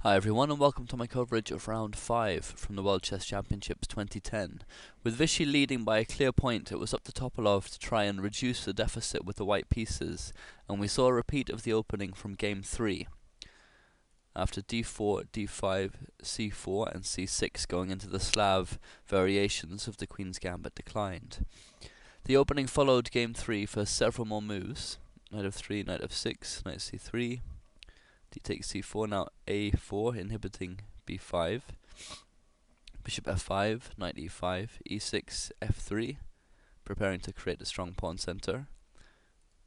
Hi everyone and welcome to my coverage of round 5 from the World Chess Championships 2010. With Vichy leading by a clear point, it was up to Topalov to try and reduce the deficit with the white pieces, and we saw a repeat of the opening from game 3. After d4, d5, c4 and c6 going into the Slav variations of the Queen's Gambit declined. The opening followed game 3 for several more moves. Knight f3, knight f6, knight c3, d takes c4, now a4 inhibiting b5, bishop f5, knight e5, e6, f3, preparing to create a strong pawn center,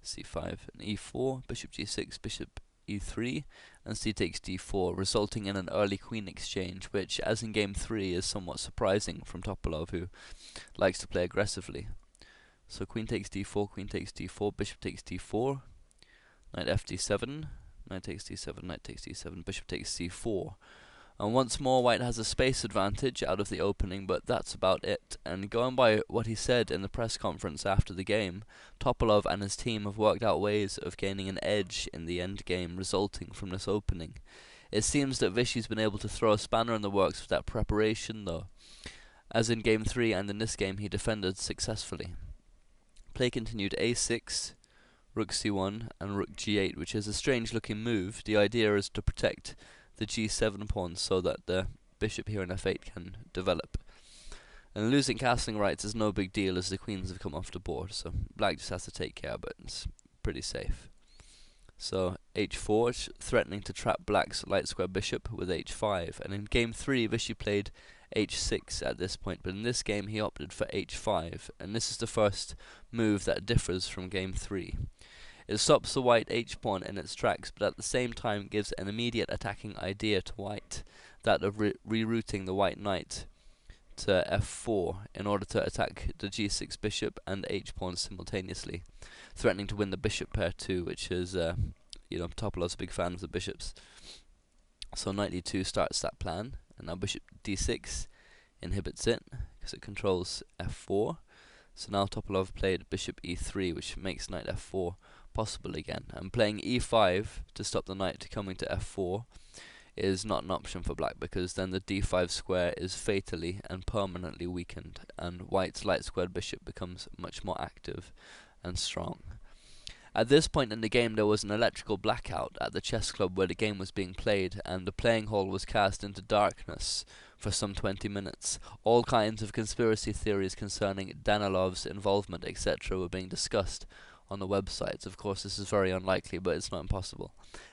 c5 and e4, bishop g6, bishop e3, and c takes d4, resulting in an early queen exchange, which, as in game 3, is somewhat surprising from Topalov, who likes to play aggressively. So queen takes d4, bishop takes d4, knight fd7, knight takes d7, knight takes d7, bishop takes c4. And once more white has a space advantage out of the opening, but that's about it. And going by what he said in the press conference after the game, Topalov and his team have worked out ways of gaining an edge in the endgame resulting from this opening. It seems that Vichy's been able to throw a spanner in the works with that preparation though. As in game 3 and in this game he defended successfully. Play continued a6, rook c1 and rook g8, which is a strange looking move. The idea is to protect the g7 pawn so that the bishop here in f8 can develop. And losing castling rights is no big deal as the queens have come off the board, so black just has to take care, but it's pretty safe. So h4, threatening to trap black's light square bishop with h5, and in game 3 Vichy played h6 at this point, but in this game he opted for h5, and this is the first move that differs from game 3. It stops the white h-pawn in its tracks, but at the same time gives an immediate attacking idea to white, that of rerouting the white knight to f4 in order to attack the g6 bishop and h-pawn simultaneously, threatening to win the bishop pair too, which is, Topalov's a big fan of the bishops. So knight e2 starts that plan, and now bishop d6 inhibits it, because it controls f4. So now Topalov played bishop e3, which makes knight f4 possible again, and playing e5 to stop the knight coming to f4 is not an option for black, because then the d5 square is fatally and permanently weakened, and white's light squared bishop becomes much more active and strong. At this point in the game there was an electrical blackout at the chess club where the game was being played, and the playing hall was cast into darkness for some 20 minutes. All kinds of conspiracy theories concerning Danilov's involvement, etc. were being discussed on the websites. Of course this is very unlikely, but it's not impossible.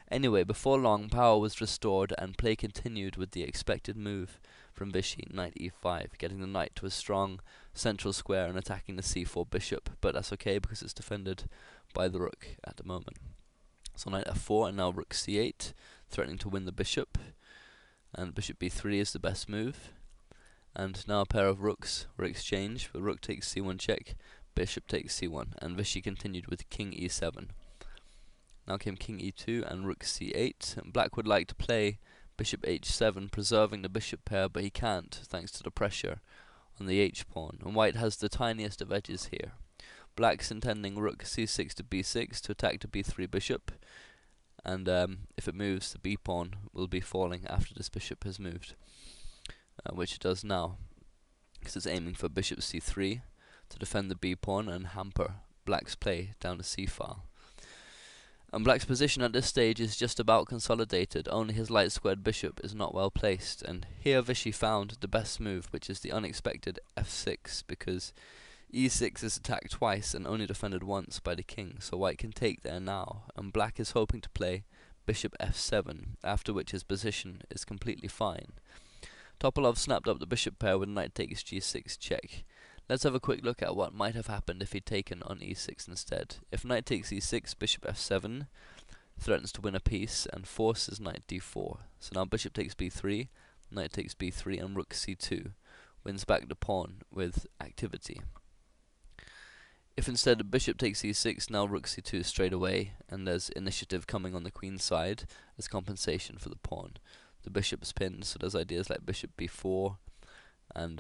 Anyway, before long power was restored and play continued with the expected move from Vichy, knight e5, getting the knight to a strong central square and attacking the c4 bishop, but that's okay because it's defended by the rook at the moment. So knight f4 and now rook c8, threatening to win the bishop, and bishop b3 is the best move. And now a pair of rooks were exchanged, but rook takes c1 check, bishop takes c1, and Vichy continued with king e7. Now came king e2 and rook c8, and black would like to play bishop h7, preserving the bishop pair, but he can't, thanks to the pressure on the h-pawn, and white has the tiniest of edges here. Black's intending rook c6 to b6 to attack the b3 bishop, and if it moves, the b-pawn will be falling after this bishop has moved, which it does now, because it's aiming for bishop c3 to defend the b-pawn and hamper black's play down the c-file. And black's position at this stage is just about consolidated, only his light squared bishop is not well placed, and here Vichy found the best move, which is the unexpected f6, because e6 is attacked twice and only defended once by the king, so white can take there now, and black is hoping to play bishop f7, after which his position is completely fine. Topalov snapped up the bishop pair with knight takes g6 check. Let's have a quick look at what might have happened if he'd taken on e6 instead. If knight takes e6, bishop f7 threatens to win a piece and forces knight d4. So now bishop takes b3, knight takes b3, and rook c2 wins back the pawn with activity. If instead the bishop takes e6, now rook c2 straight away, and there's initiative coming on the queen's side as compensation for the pawn. The bishop's pinned, so there's ideas like bishop b4, and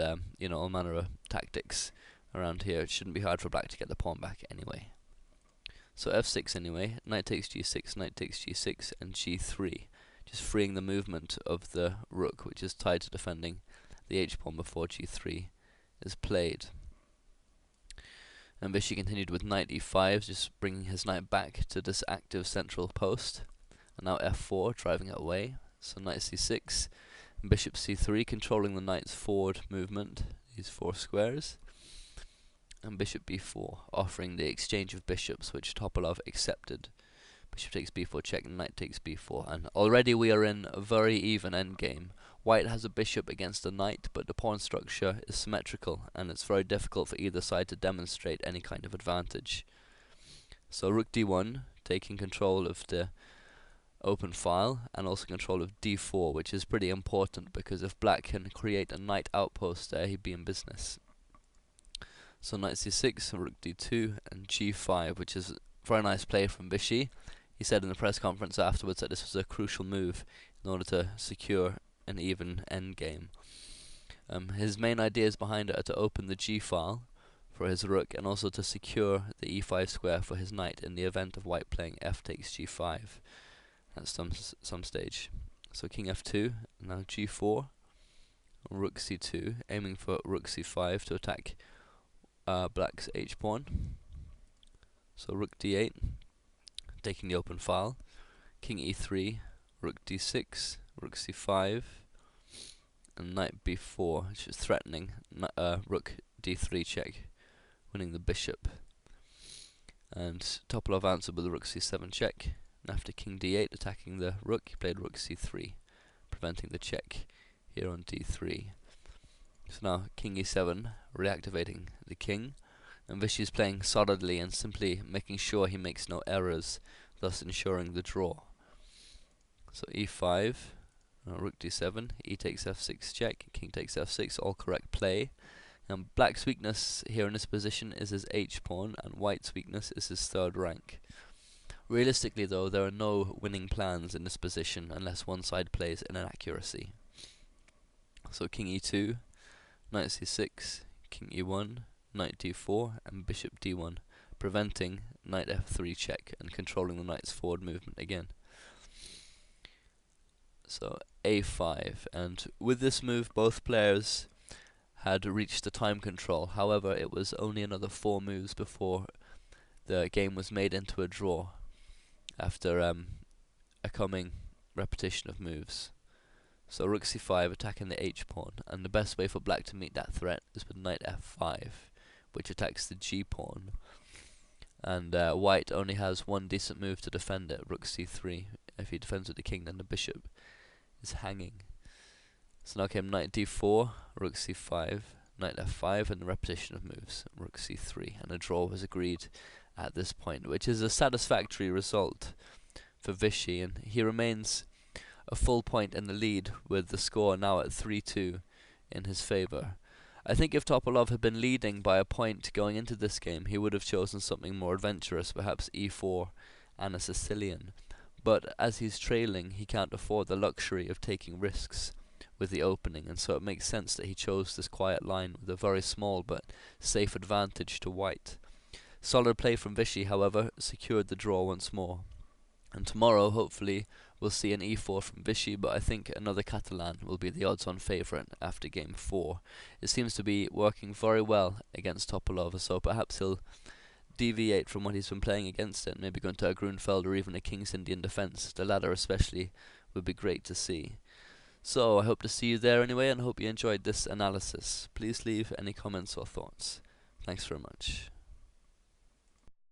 all manner of tactics around here. It shouldn't be hard for black to get the pawn back anyway. So f6 anyway, knight takes g6, and g3. just freeing the movement of the rook, which is tied to defending the h-pawn before g3 is played. And Vishy continued with knight e5, just bringing his knight back to this active central post. And now f4, driving it away. So knight c6, and bishop c3, controlling the knight's forward movement, these 4 squares. And bishop b4, offering the exchange of bishops, which Topalov accepted. Bishop takes b4 check, and knight takes b4. And already we are in a very even endgame. White has a bishop against a knight, but the pawn structure is symmetrical, and it's very difficult for either side to demonstrate any kind of advantage. So rook d1, taking control of the open file, and also control of d4, which is pretty important, because if black can create a knight outpost there, he'd be in business. So knight c6, rook d2, and g5, which is a very nice play from Vishy. He said in the press conference afterwards that this was a crucial move in order to secure an even endgame. His main ideas behind it are to open the g file for his rook, and also to secure the e5 square for his knight in the event of white playing f takes g5 at some stage. So king f2, now g4, rook c2, aiming for rook c5 to attack black's h-pawn. So rook d8, taking the open file, king e3, rook d6, rook c5, and knight b4, which is threatening rook d3 check, winning the bishop. And Topalov answered with a rook c7 check, and after king d8 attacking the rook, he played rook c3, preventing the check here on d3. So now king e7, reactivating the king, and Vishy is playing solidly and simply making sure he makes no errors, thus ensuring the draw. So e5, rook d7, e takes f6 check, king takes f6, all correct play. And black's weakness here in this position is his h-pawn, and white's weakness is his third rank. Realistically though, there are no winning plans in this position unless one side plays in an accuracy. So king e2, knight c6, king e1, knight d4, and bishop d1, preventing knight f3 check and controlling the knight's forward movement again. So a5, and with this move both players had reached the time control. However, it was only another 4 moves before the game was made into a draw after a coming repetition of moves. So rook c5 attacking the h-pawn, and the best way for black to meet that threat is with knight f5, which attacks the g-pawn. And white only has one decent move to defend it, rook c3. If he defends with the king, then the bishop is hanging. So now came knight d4, rook c5, knight f5, and the repetition of moves, rook c3, and a draw was agreed at this point, which is a satisfactory result for Vishy, and he remains a full point in the lead, with the score now at 3-2 in his favour. I think if Topalov had been leading by a point going into this game, he would have chosen something more adventurous, perhaps e4 and a Sicilian. But as he's trailing, he can't afford the luxury of taking risks with the opening, and so it makes sense that he chose this quiet line with a very small but safe advantage to white. Solid play from Vishy, however, secured the draw once more. And tomorrow, hopefully, we'll see an e4 from Vishy, but I think another Catalan will be the odds-on favourite after game 4. It seems to be working very well against Topalov, so perhaps he'll deviate from what he's been playing against it, maybe going to a Grunfeld or even a King's Indian defence. The latter especially would be great to see. So I hope to see you there anyway, and hope you enjoyed this analysis. Please leave any comments or thoughts. Thanks very much.